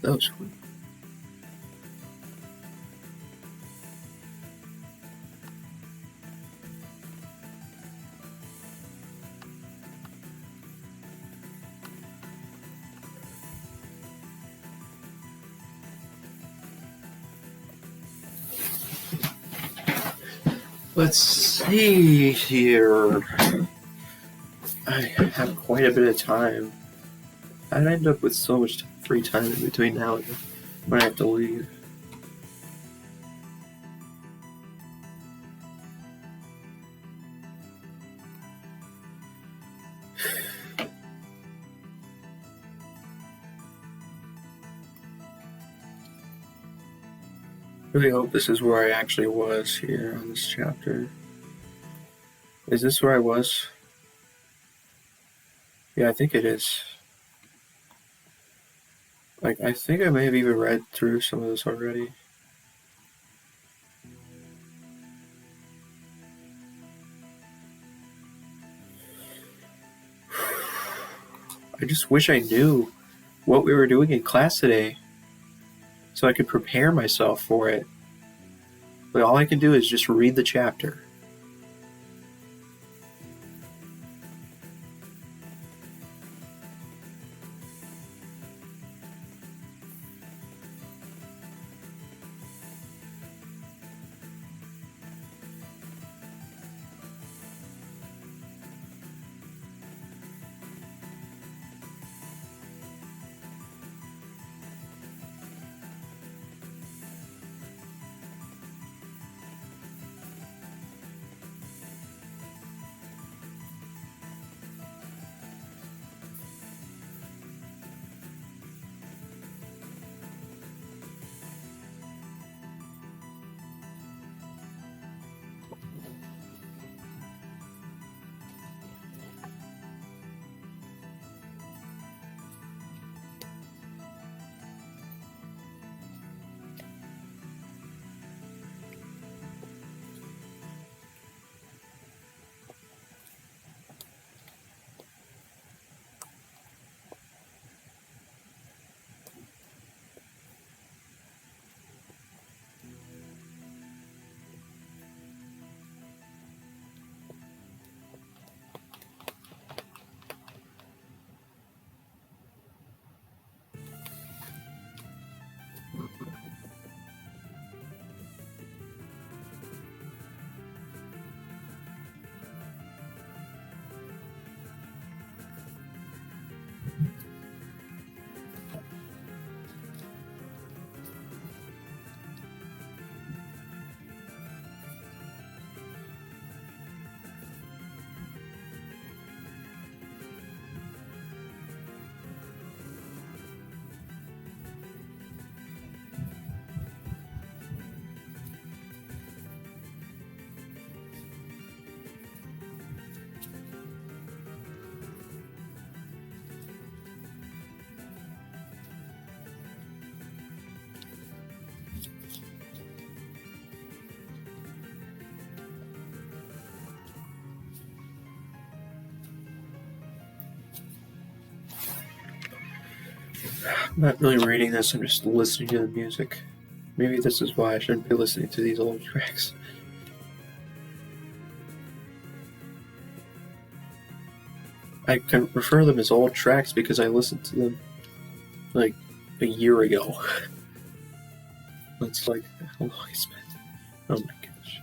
That was cool. Let's see here. I have quite a bit of time. I'd end up with so much free time in between now and when I have to leave. Really hope this is where I actually was here on this chapter. Is this where I was? Yeah, I think it is. Like, I think I may have even read through some of this already. I just wish I knew what we were doing in class today so I could prepare myself for it. But all I can do is just read the chapter. I'm not really reading this, I'm just listening to the music. Maybe this is why I shouldn't be listening to these old tracks. I can refer them as old tracks because I listened to them like a year ago. That's like how long it's been. Oh my gosh.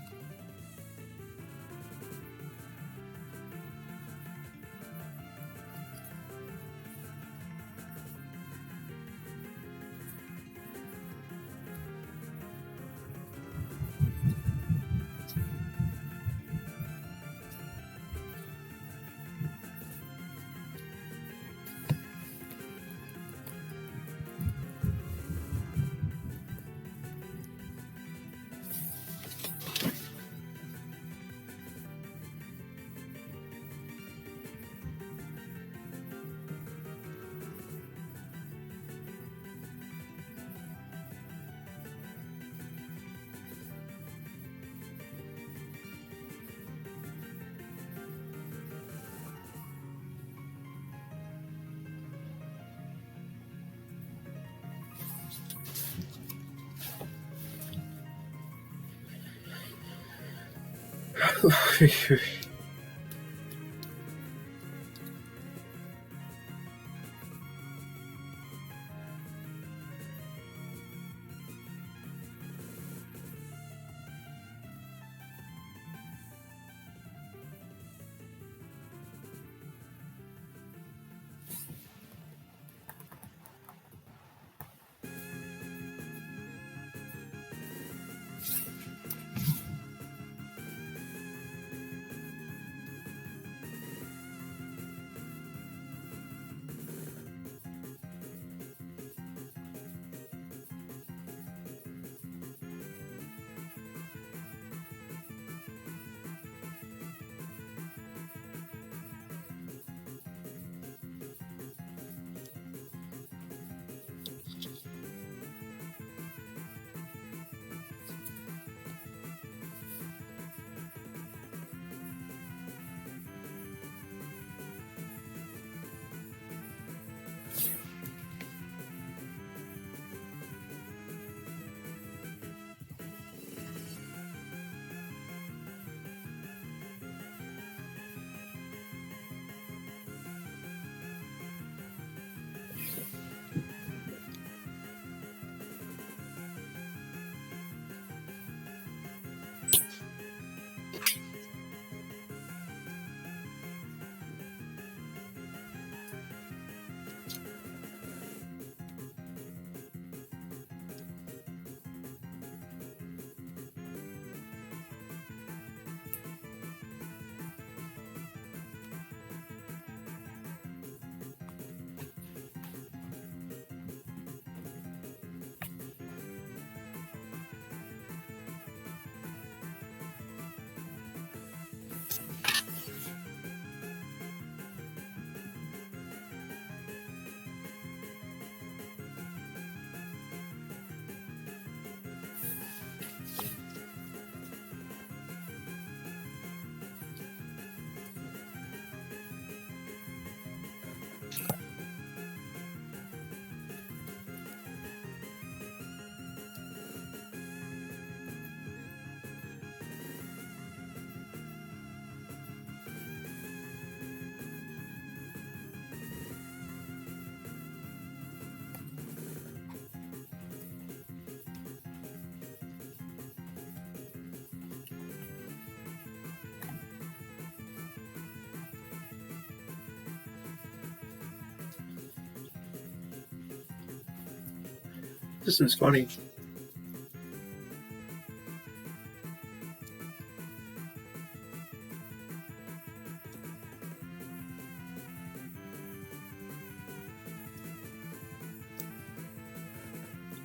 This is funny.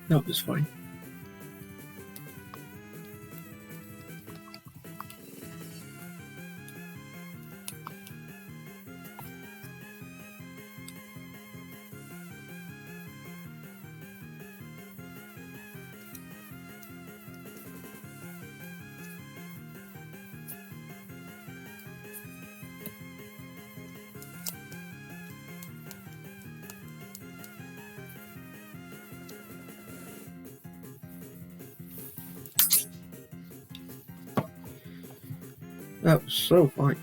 That was funny. That was so funny.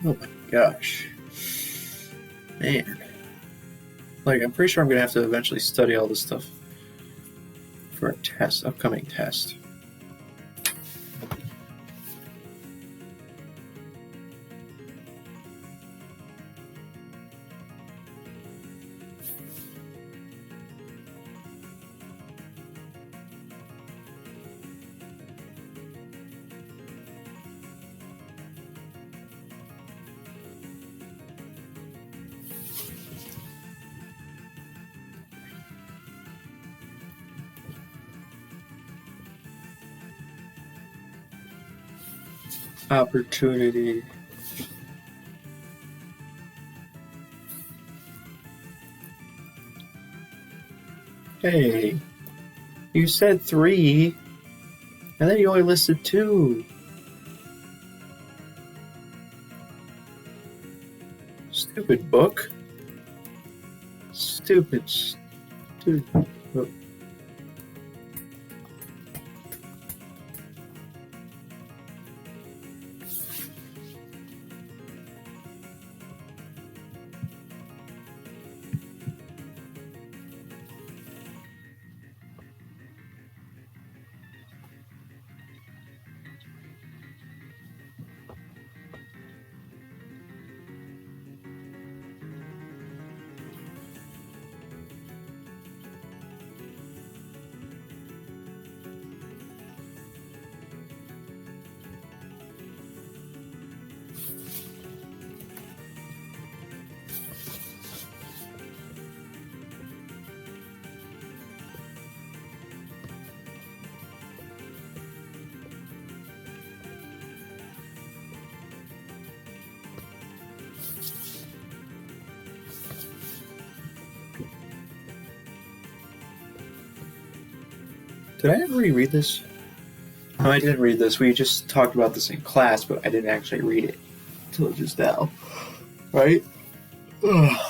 Oh my gosh. Man. Like, I'm pretty sure I'm gonna have to eventually study all this stuff for a test, upcoming test. Opportunity. Hey, you said 3, and then you only listed 2. Stupid book. Stupid book. Did I ever reread this? No, I didn't read this. We just talked about this in class, but I didn't actually read it until just now. Right? Ugh.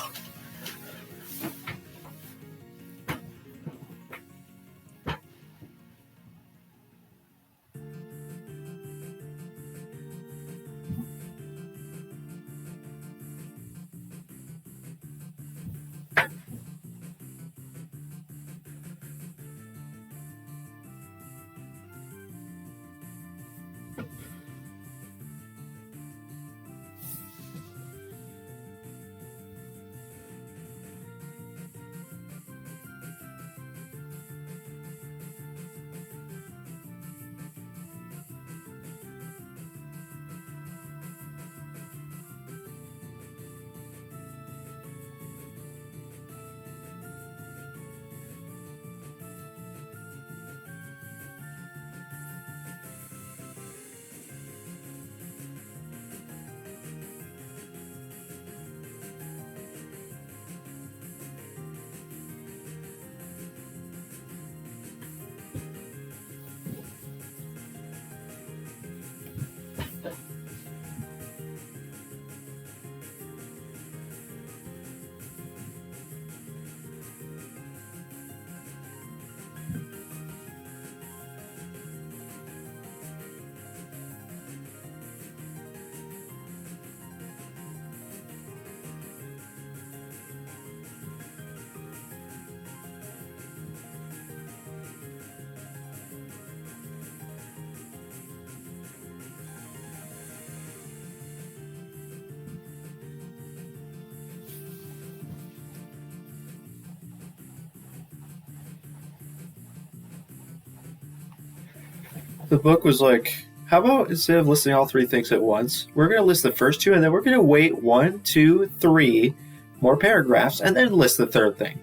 The book was like, how about instead of listing all 3 things at once, we're going to list the first 2 and then we're going to wait 1, 2, 3 more paragraphs and then list the third thing.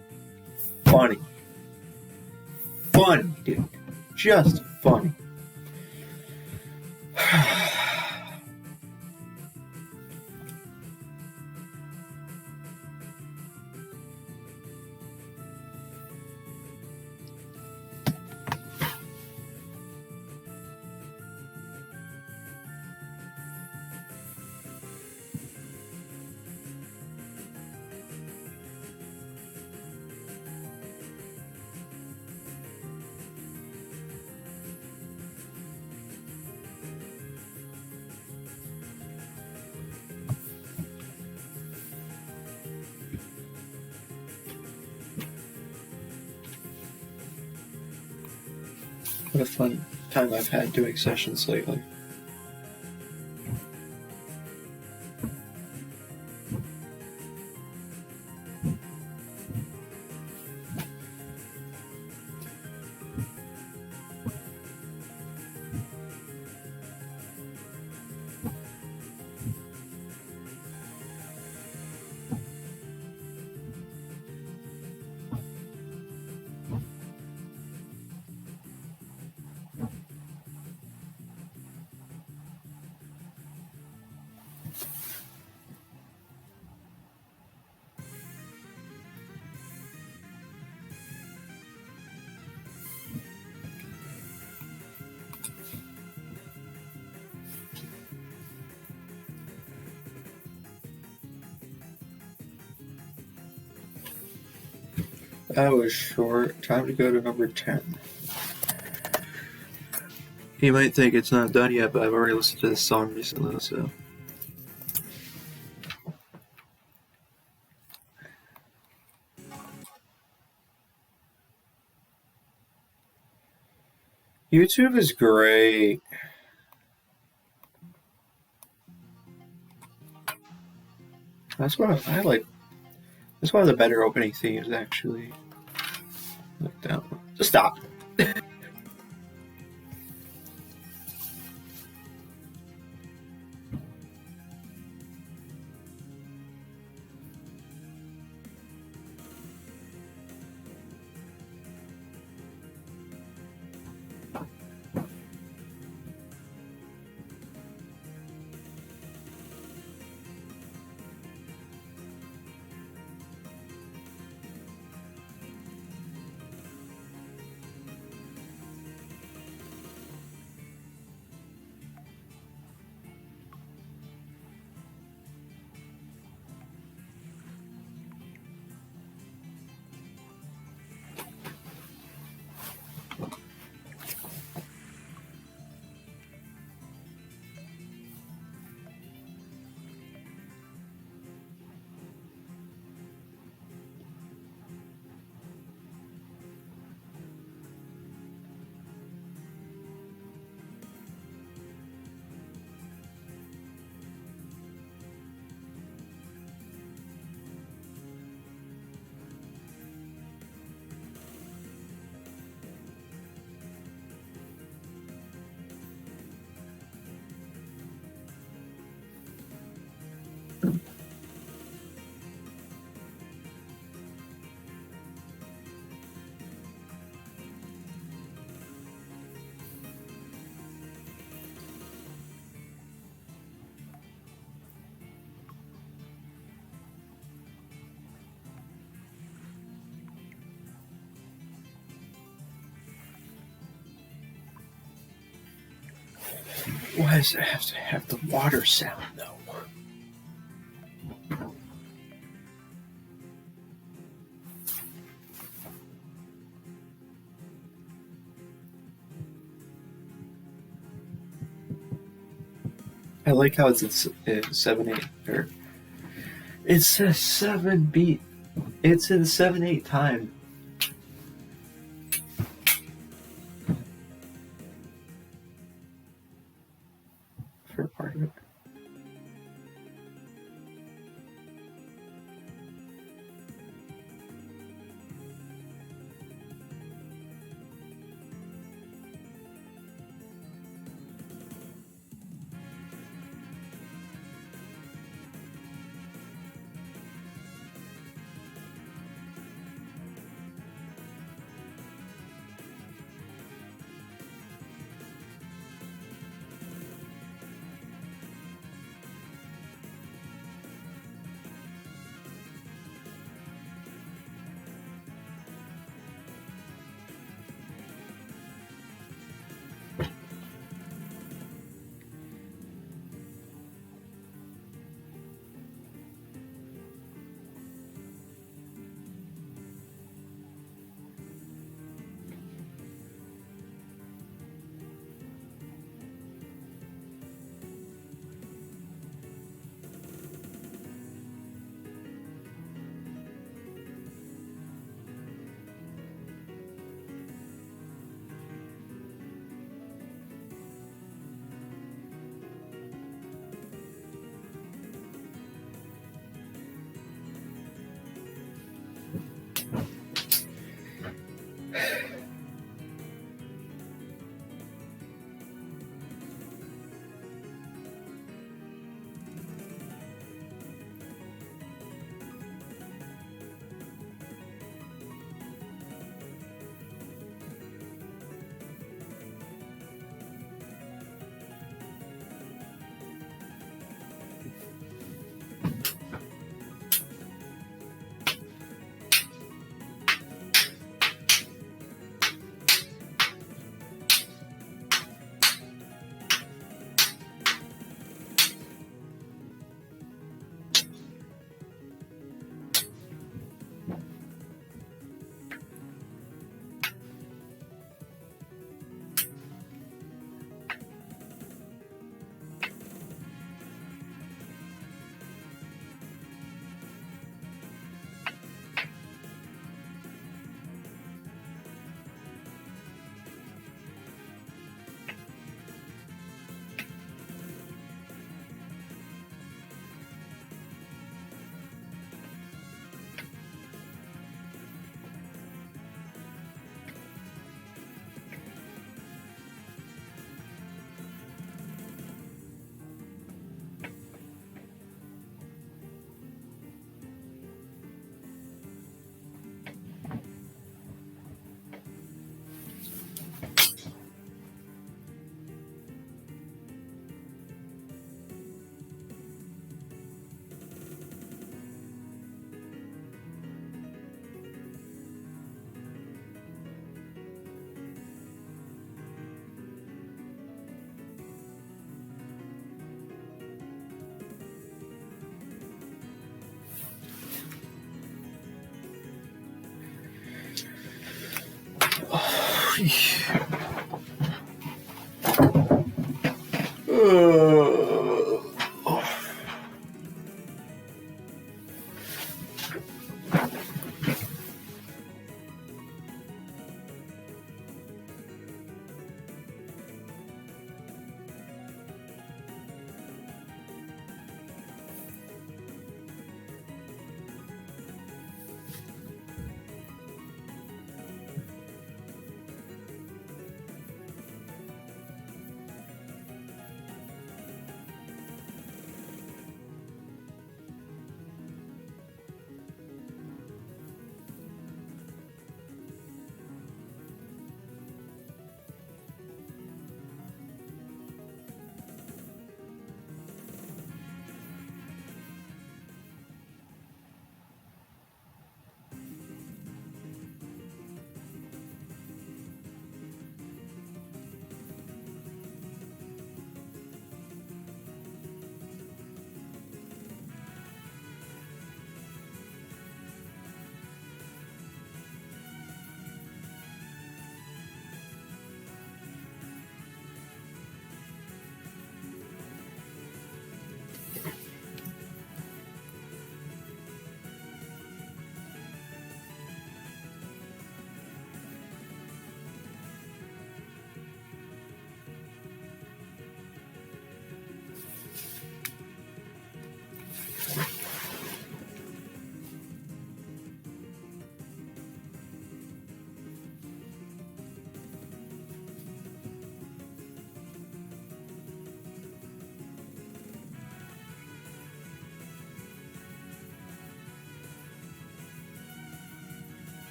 Funny. Funny, dude. Just funny. What a fun time I've had doing sessions lately. That was short. Time to go to number 10. You might think it's not done yet, but I've already listened to this song recently, so. YouTube is great. That's what I like. That's one of the better opening themes, actually. Like that one. Just stop. Why does it have to have the water sound, though? I like how it's 7/8. Or it's a 7-beat. It's in 7/8 time. For part of it.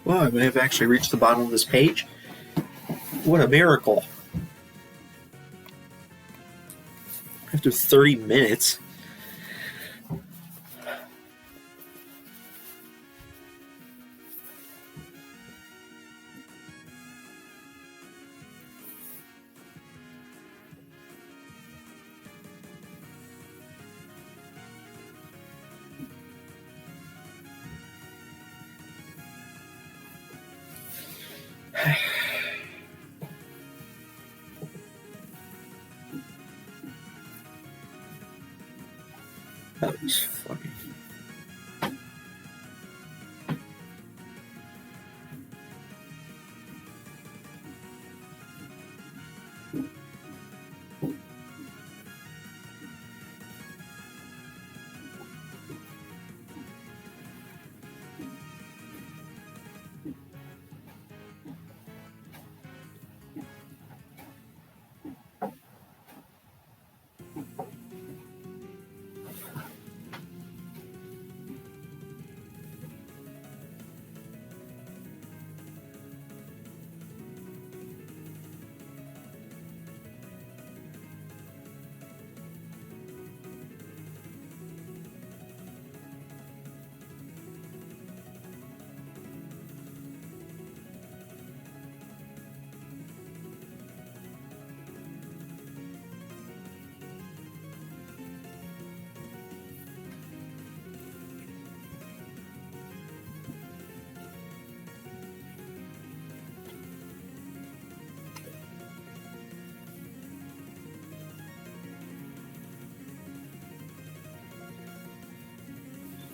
Well, I may have actually reached the bottom of this page. What a miracle. After 30 minutes. That was funny.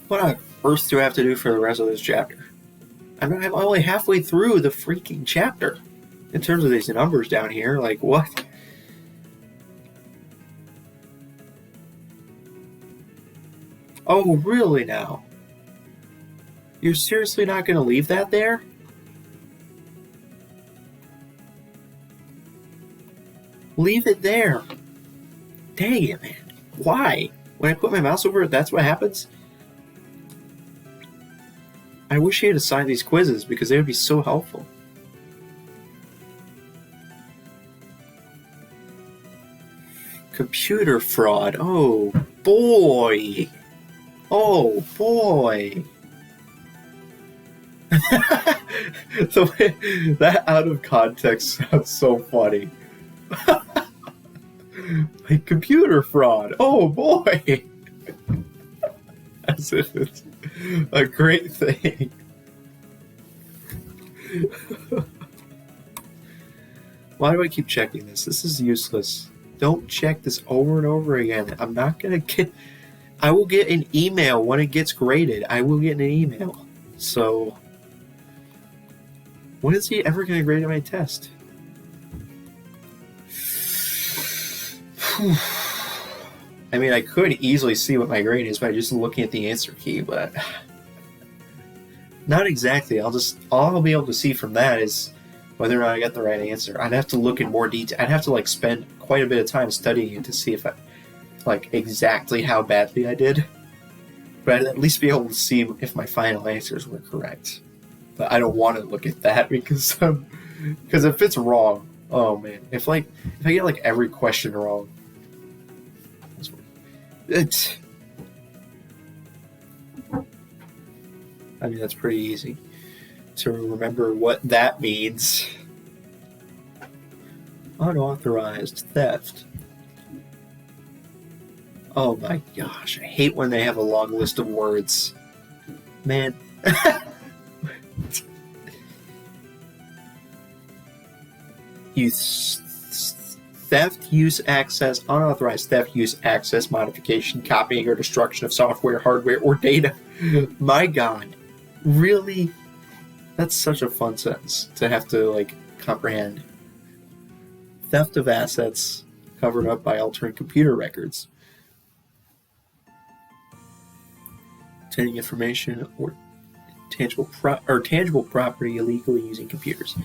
What on earth do I have to do for the rest of this chapter? I'm only halfway through the freaking chapter. In terms of these numbers down here, like what? Oh, really now? You're seriously not going to leave that there? Leave it there. Dang it, man. Why? When I put my mouse over it, that's what happens? I wish he had assigned these quizzes because they would be so helpful. Computer fraud. Oh, boy. Oh, boy. That out of context sounds so funny. Like computer fraud. Oh, boy. As if it's a great thing. Why do I keep checking this? This is useless. Don't check this over and over again. I'm not gonna get... I will get an email when it gets graded. I will get an email. So... when is he ever gonna grade my test? I mean, I could easily see what my grade is by just looking at the answer key, but... not exactly. All I'll be able to see from that is whether or not I got the right answer. I'd have to look in more detail. I'd have to like spend quite a bit of time studying it to see if I like exactly how badly I did. But I'd at least be able to see if my final answers were correct. But I don't want to look at that because if it's wrong, oh man, if I get like every question wrong, I mean, that's pretty easy to remember what that means. Unauthorized theft. Oh my gosh, I hate when they have a long list of words. Man. Theft, use, access, unauthorized theft, use, access, modification, copying, or destruction of software, hardware, or data. My God. Really? That's such a fun sentence to have to, like, comprehend. Theft of assets covered up by altering computer records. Obtaining information or tangible property illegally using computers.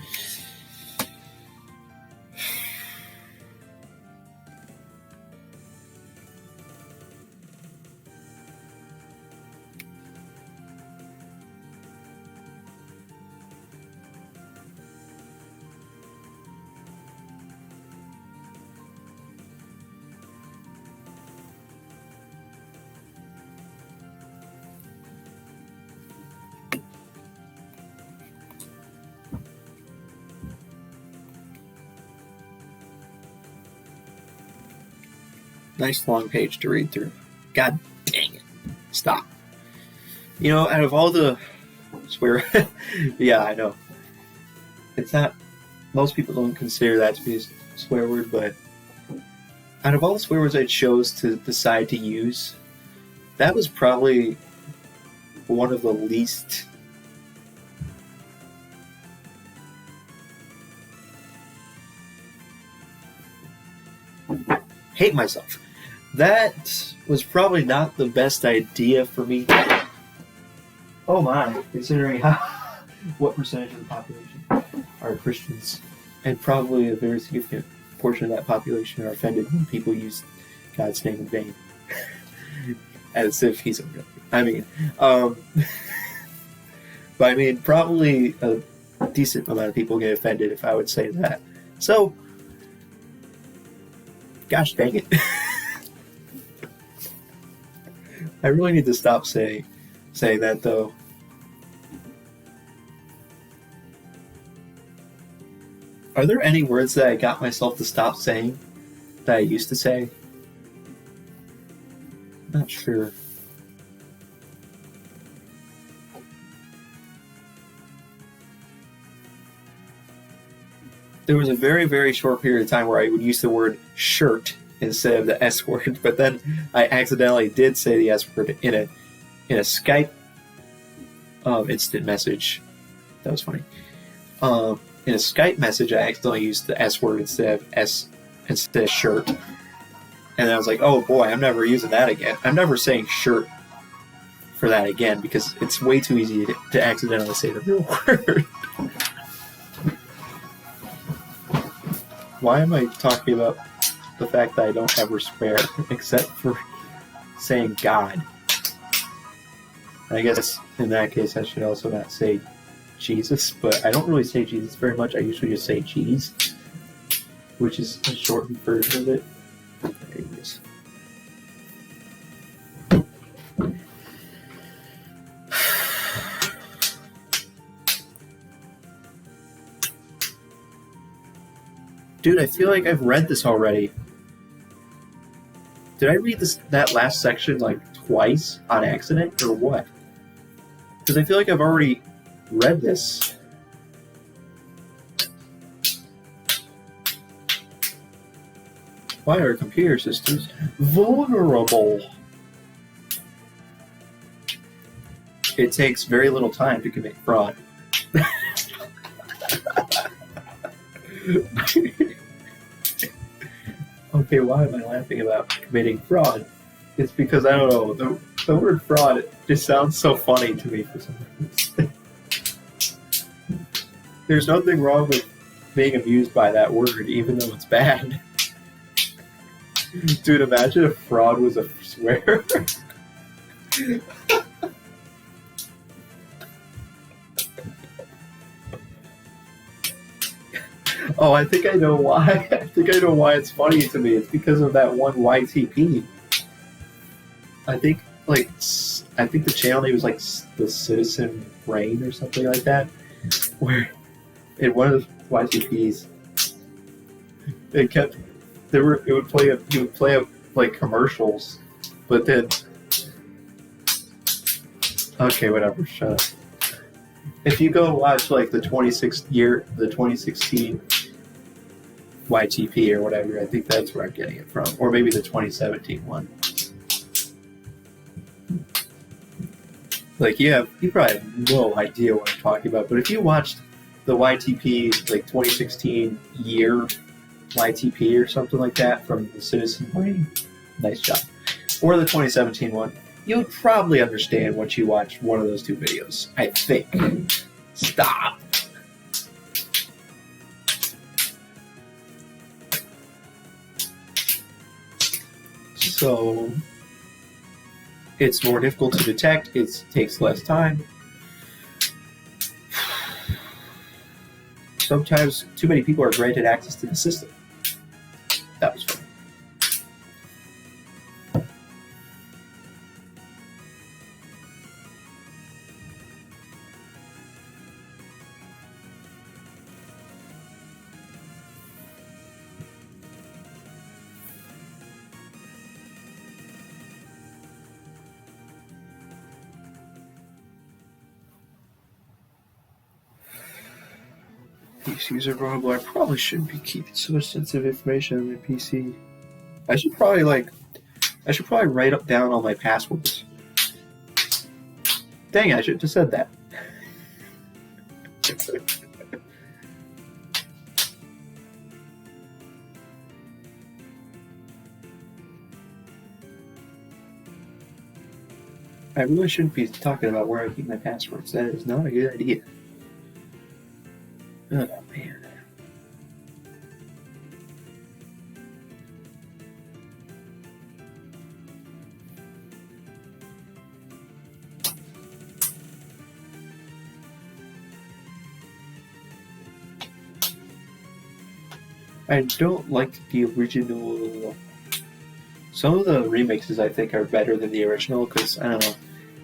Nice long page to read through. God dang it. Stop. You know, out of all the swear... yeah, I know. It's not... Most people don't consider that to be a swear word, but out of all the swear words I chose to decide to use, that was probably one of the least... hate myself. That was probably not the best idea for me. Oh my, considering what percentage of the population are Christians, and probably a very significant portion of that population are offended when people use God's name in vain. As if he's a real... I mean, but I mean, probably a decent amount of people get offended if I would say that. So, gosh dang it. I really need to stop saying that, though. Are there any words that I got myself to stop saying that I used to say? Not sure. There was a very, very short period of time where I would use the word shirt instead of the S word, but then I accidentally did say the S word in a Skype instant message. That was funny. In a Skype message, I accidentally used the S word instead of shirt. And I was like, oh boy, I'm never using that again. I'm never saying shirt for that again because it's way too easy to accidentally say the real word. Why am I talking about the fact that I don't ever swear except for saying God? I guess in that case I should also not say Jesus, but I don't really say Jesus very much. I usually just say cheese, which is a shortened version of it. Anyways. Dude, I feel like I've read this already. Did I read that last section like twice on accident or what? Because I feel like I've already read this. Why are computer systems vulnerable? It takes very little time to commit fraud. Okay, why am I laughing about committing fraud? It's because, I don't know, the word fraud just sounds so funny to me for some reason. There's nothing wrong with being amused by that word, even though it's bad. Dude, imagine if fraud was a swear. Oh, I think I know why. I think I know why it's funny to me. It's because of that one YTP. I think the channel name was like the Citizen Brain or something like that. Where in one of the YTPs, he would play like commercials, but then okay, whatever, shut up. If you go watch like the 2016 YTP or whatever, I think that's where I'm getting it from, or maybe the 2017 one. Like, you probably have no idea what I'm talking about, but if you watched the YTP, like 2016 year YTP or something like that from the Citizen Brain, nice job. Or the 2017 one, you'd probably understand once you watch one of those two videos, I think. Stop. So, it's more difficult to detect, it takes less time. Sometimes too many people are granted access to the system. That was fun. PCs are vulnerable. I probably shouldn't be keeping so much sensitive information on my PC. I should probably write up down all my passwords. Dang, I should have just said that. I really shouldn't be talking about where I keep my passwords. That is not a good idea. Oh, man. I don't like the original. Some of the remixes I think are better than the original because, I don't know,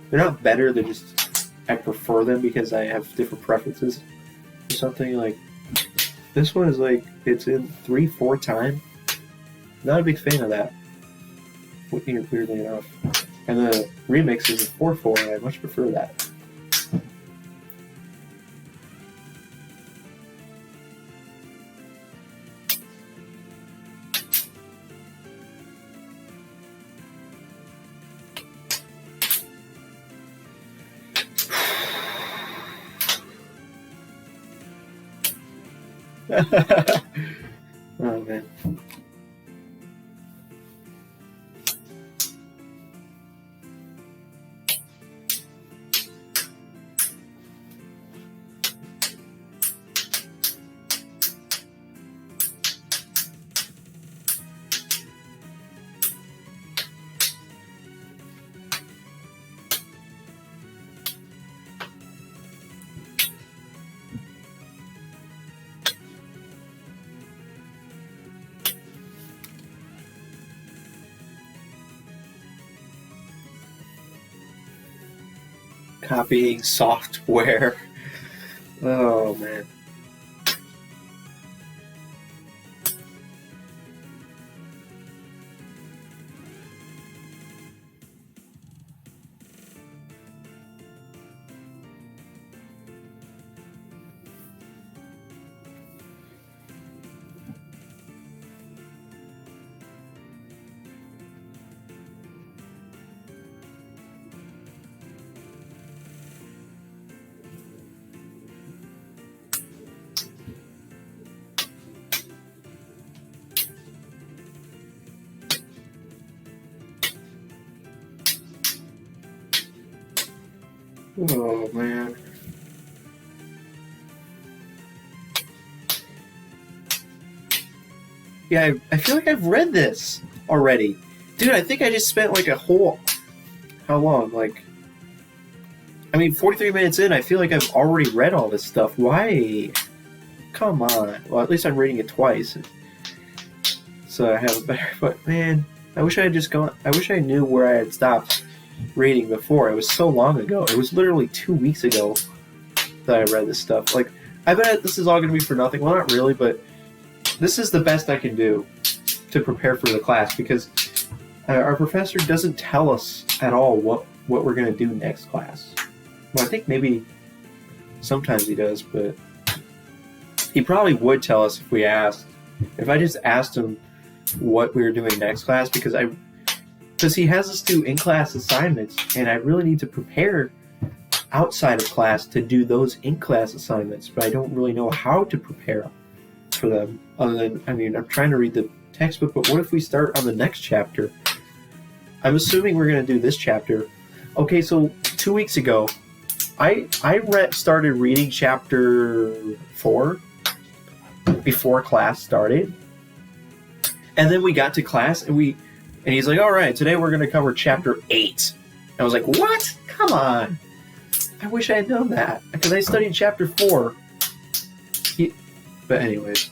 they're not better, they're just, I prefer them because I have different preferences or something. Like, this one is like, it's in 3/4 time. Not a big fan of that, weirdly enough. And the remix is in 4/4, and I much prefer that. Oh, man. Copying software. Oh, man. Oh, man. Yeah, I feel like I've read this already. Dude, I think I just spent like a whole... How long? Like... I mean, 43 minutes in, I feel like I've already read all this stuff. Why? Come on. Well, at least I'm reading it twice. So I have a better... But, man, I wish I had just gone... I wish I knew where I had stopped reading before. It was so long ago. It was literally 2 weeks ago that I read this stuff. Like, I bet this is all going to be for nothing. Well, not really, but this is the best I can do to prepare for the class because our professor doesn't tell us at all what we're going to do next class. Well, I think maybe sometimes he does, but he probably would tell us if we asked. If I just asked him what we were doing next class, because he has us do in-class assignments, and I really need to prepare outside of class to do those in-class assignments, but I don't really know how to prepare for them. Other than, I mean, I'm trying to read the textbook, but what if we start on the next chapter? I'm assuming we're going to do this chapter. Okay, so 2 weeks ago, I started reading chapter 4 before class started, and then we got to class, and he's like, all right, today we're going to cover chapter 8. And I was like, what? Come on. I wish I had known that, because I studied chapter 4. But anyways.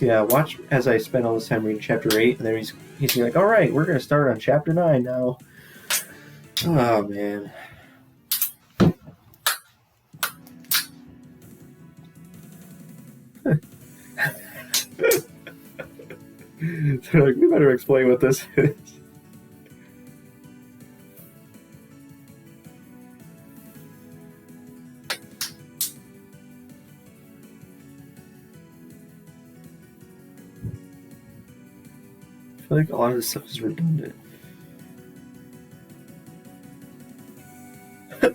Yeah, watch as I spend all this time reading chapter 8, and then he's like, all right, we're going to start on chapter 9 now. Oh, man. So, like, we better explain what this is. feel like a lot of this stuff is redundant.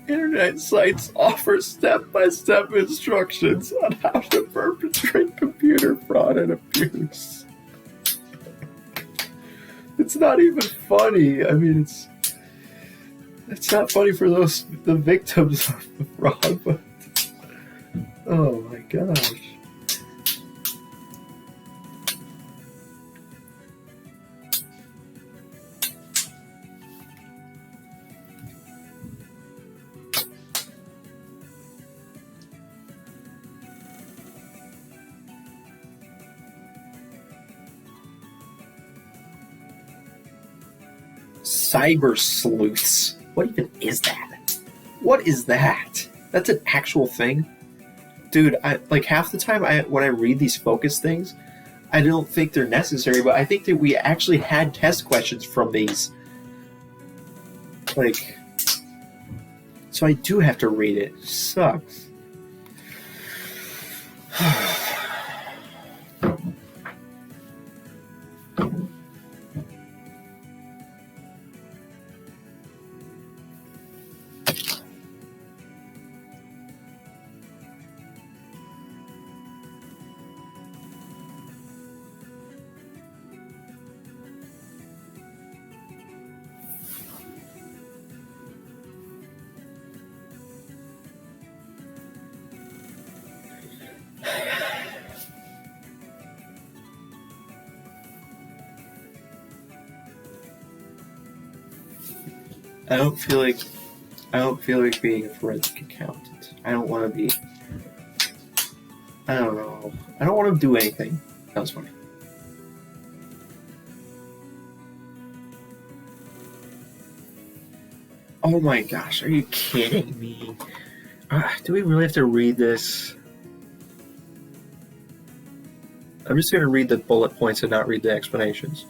Internet sites offer step-by-step instructions on how to perpetrate computer fraud and abuse. It's not even funny. I mean, it's not funny for the victims of the fraud, but oh my gosh. Cyber sleuths. What even is that? What is that? That's an actual thing? Dude, half the time when I read these focus things, I don't think they're necessary, but I think that we actually had test questions from these. So I do have to read it. It sucks. I don't feel like being a forensic accountant. I don't want to be. I don't know. I don't want to do anything. That was funny. Oh my gosh, are you kidding me? Do we really have to read this? I'm just going to read the bullet points and not read the explanations.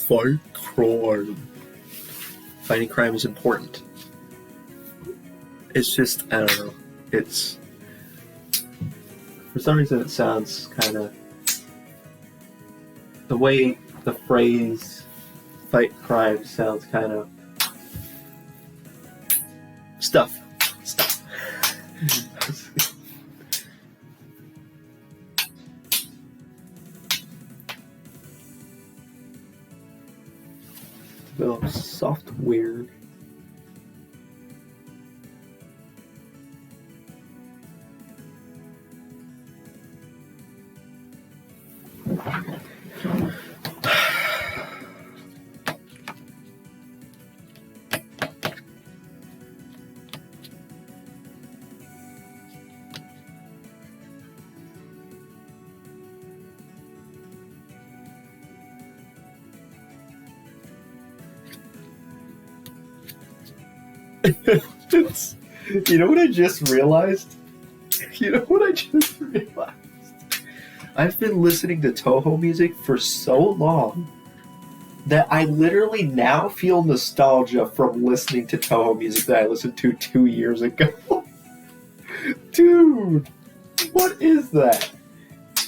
Fight crime. Fighting crime is important. It's just, I don't know. It's, for some reason it sounds kind of, the way the phrase fight crime sounds kind of stuff. Develop software. You know what I just realized? I've been listening to Toho music for so long that I literally now feel nostalgia from listening to Toho music that I listened to 2 years ago. Dude, what is that?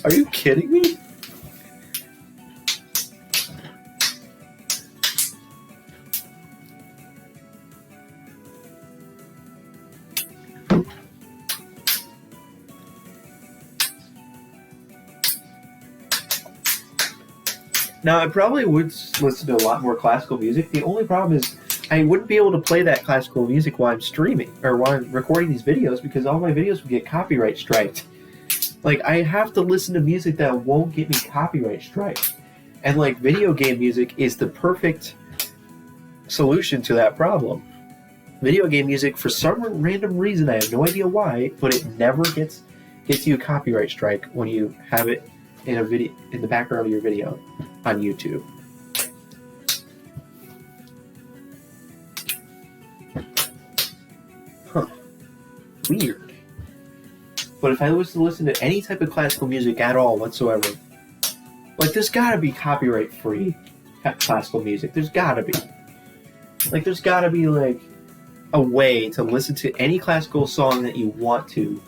Are you kidding me? Now, I probably would listen to a lot more classical music. The only problem is I wouldn't be able to play that classical music while I'm streaming or while I'm recording these videos because all my videos would get copyright striked. I have to listen to music that won't get me copyright striked. And, video game music is the perfect solution to that problem. Video game music, for some random reason, I have no idea why, but it never gets you a copyright strike when you have it in a video in the background of your video on YouTube. Huh. Weird. But if I was to listen to any type of classical music at all whatsoever, there's gotta be copyright free classical music. There's gotta be. Like, there's got to be like a way to listen to any classical song that you want to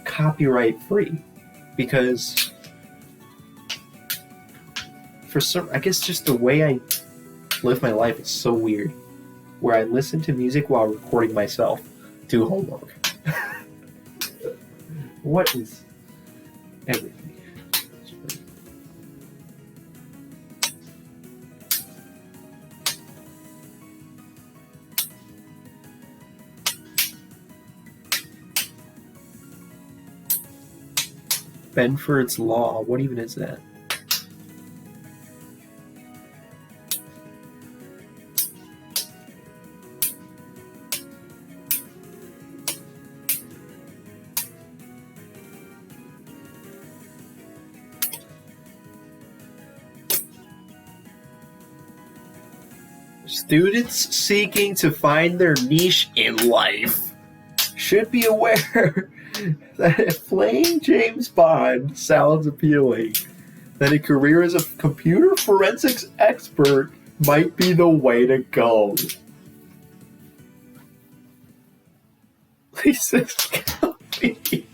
copyright free, because for some, I guess just the way I live my life is so weird, where I listen to music while recording myself do homework. What is everything? Benford's Law. What even is that? Students seeking to find their niche in life should be aware that if playing James Bond sounds appealing, then a career as a computer forensics expert might be the way to go. Lisa's County.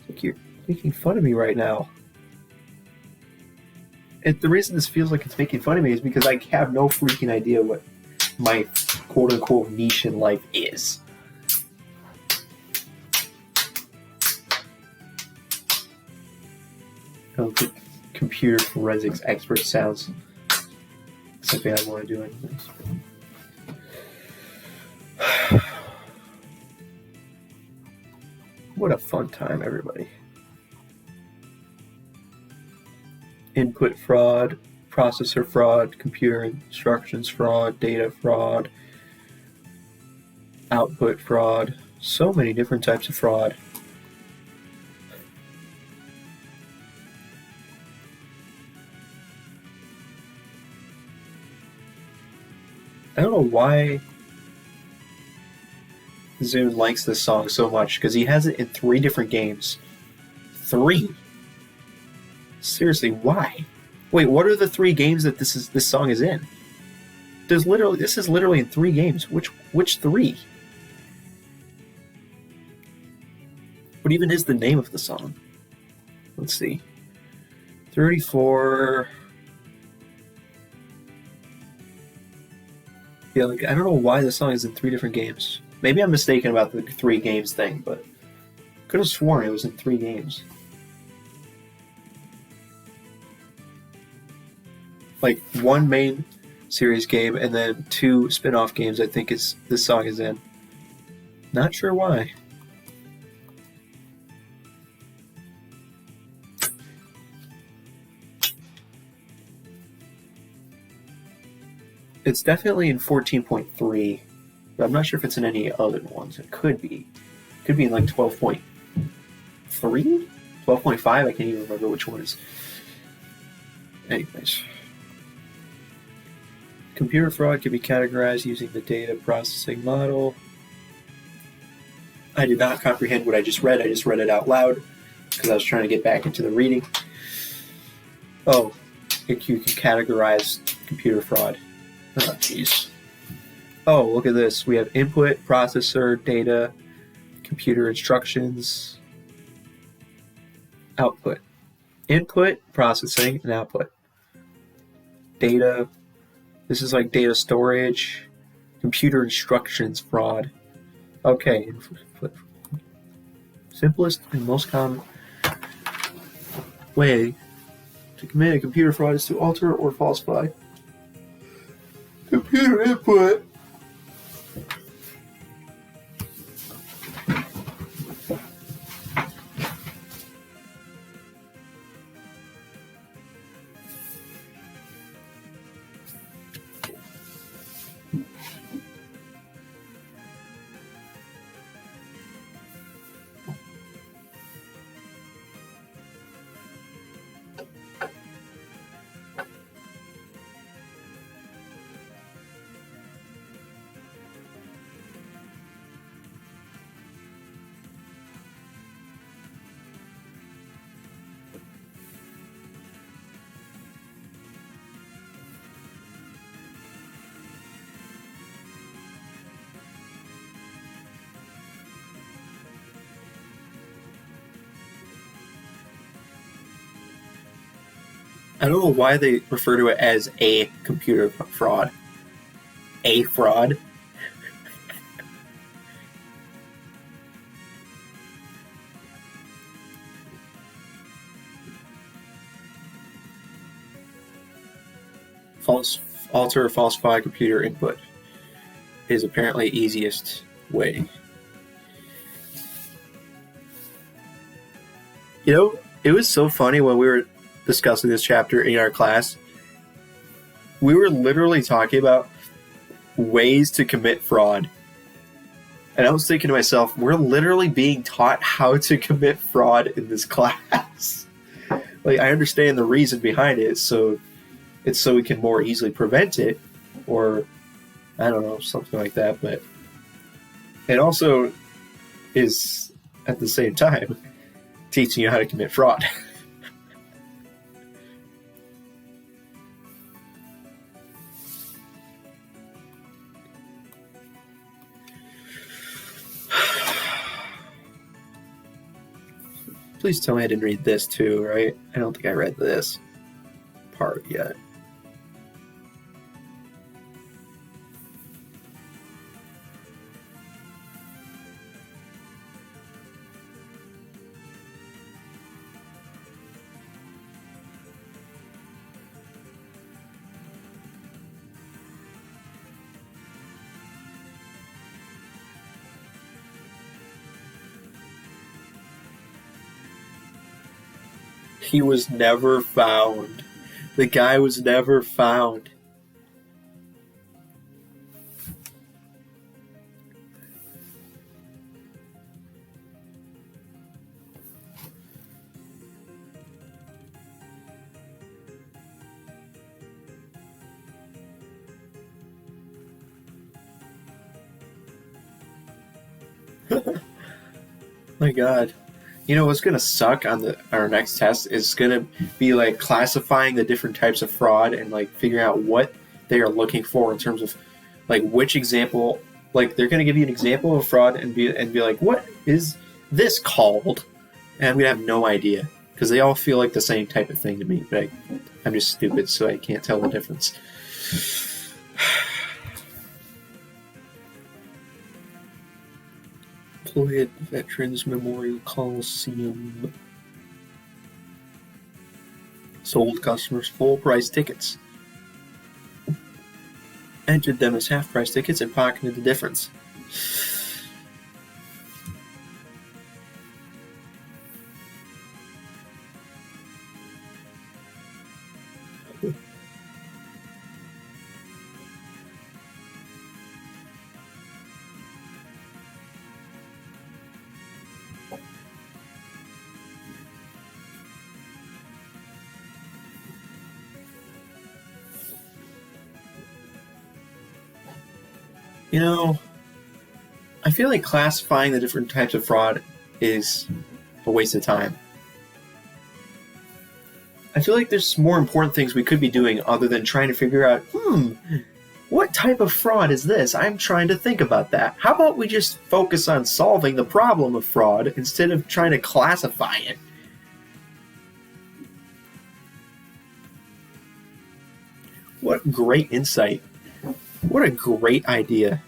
Like, you're making fun of me right now. And the reason this feels like it's making fun of me is because I have no freaking idea what my quote-unquote niche in life is. I don't think computer forensics expert sounds something I want to do anyways. What a fun time, everybody. Input fraud, processor fraud, computer instructions fraud, data fraud, output fraud. So many different types of fraud. I don't know why Zune likes this song so much, because he has it in 3 different games. 3? Seriously, why? Wait, what are the 3 games that this song is in? This is literally in 3 games. Which 3? What even is the name of the song? Let's see. 34. Yeah, like, I don't know why the song is in 3 different games. Maybe I'm mistaken about the 3 games thing, but could have sworn it was in 3 games. Like 1 main series game and then 2 spin-off games I think this song is in. Not sure why. It's definitely in 14.3, but I'm not sure if it's in any other ones. It could be. It could be in like 12.3? 12.5? I can't even remember which one is. Anyways. Computer fraud can be categorized using the data processing model. I did not comprehend what I just read. I just read it out loud because I was trying to get back into the reading. Oh, you can categorize computer fraud. Oh, jeez. Oh, look at this. We have input, processor, data, computer instructions, output. Input, processing, and output. Data. This is like data storage, computer instructions fraud. Okay. Simplest and most common way to commit a computer fraud is to alter or falsify computer input. I don't know why they refer to it as a computer fraud. A fraud. Alter or falsify computer input is apparently easiest way. You know, it was so funny when we were discussing this chapter in our class. We were literally talking about ways to commit fraud. And I was thinking to myself, we're literally being taught how to commit fraud in this class. Like, I understand the reason behind it, so it's so we can more easily prevent it, or I don't know, something like that. But it also is, at the same time, teaching you how to commit fraud. Please tell me I didn't read this too, right? I don't think I read this part yet. He was never found. The guy was never found. My God. You know what's gonna suck on our next test is gonna be like classifying the different types of fraud and like figuring out what they are looking for in terms of like which example. Like they're gonna give you an example of fraud and be like, what is this called? And I'm gonna have no idea because they all feel like the same type of thing to me. But I'm just stupid, so I can't tell the difference. Played Veterans Memorial Coliseum. Sold customers full price tickets. Entered them as half price tickets and pocketed the difference. You know, I feel like classifying the different types of fraud is a waste of time. I feel like there's more important things we could be doing other than trying to figure out, what type of fraud is this? I'm trying to think about that. How about we just focus on solving the problem of fraud instead of trying to classify it? What great insight. What a great idea.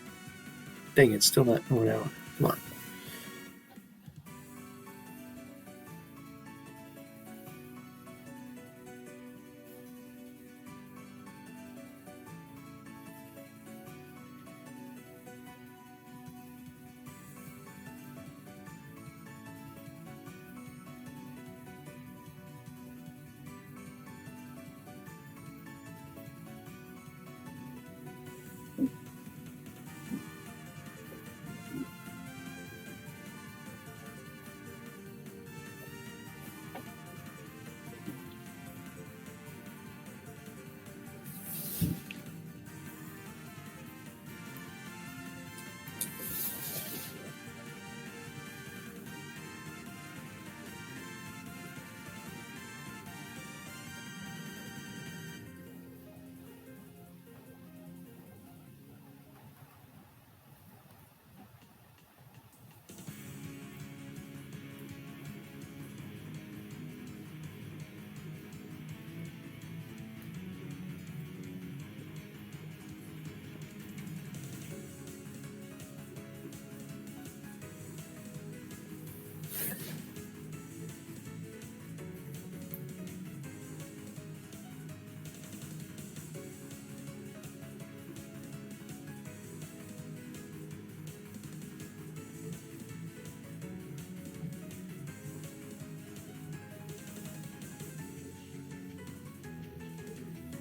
Dang, it's still not going out. Come on.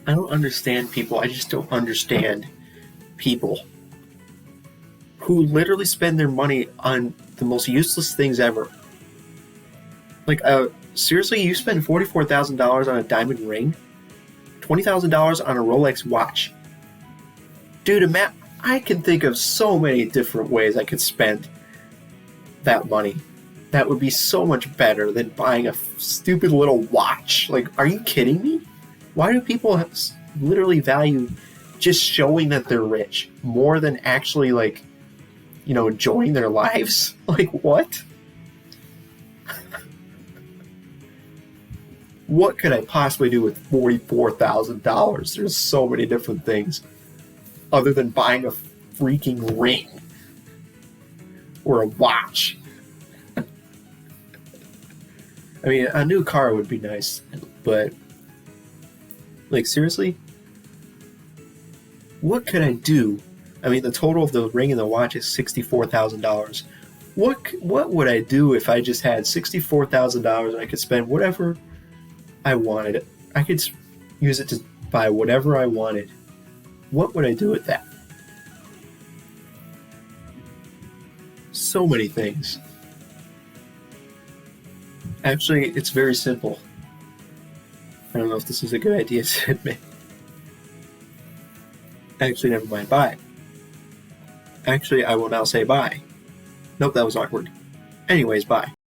I don't understand people. I just don't understand people who literally spend their money on the most useless things ever. Like, seriously, you spend $44,000 on a diamond ring? $20,000 on a Rolex watch? Dude, I can think of so many different ways I could spend that money. That would be so much better than buying a stupid little watch. Like, are you kidding me? Why do people literally value just showing that they're rich more than actually, like, enjoying their lives? Like, what? What could I possibly do with $44,000? There's so many different things other than buying a freaking ring or a watch. I mean, a new car would be nice, but, like, seriously? What could I do? I mean, the total of the ring and the watch is $64,000. What would I do if I just had $64,000 and I could spend whatever I wanted? I could use it to buy whatever I wanted. What would I do with that? So many things. Actually, it's very simple. I don't know if this is a good idea to admit. Actually, never mind. Bye. Actually, I will now say bye. Nope, that was awkward. Anyways, bye.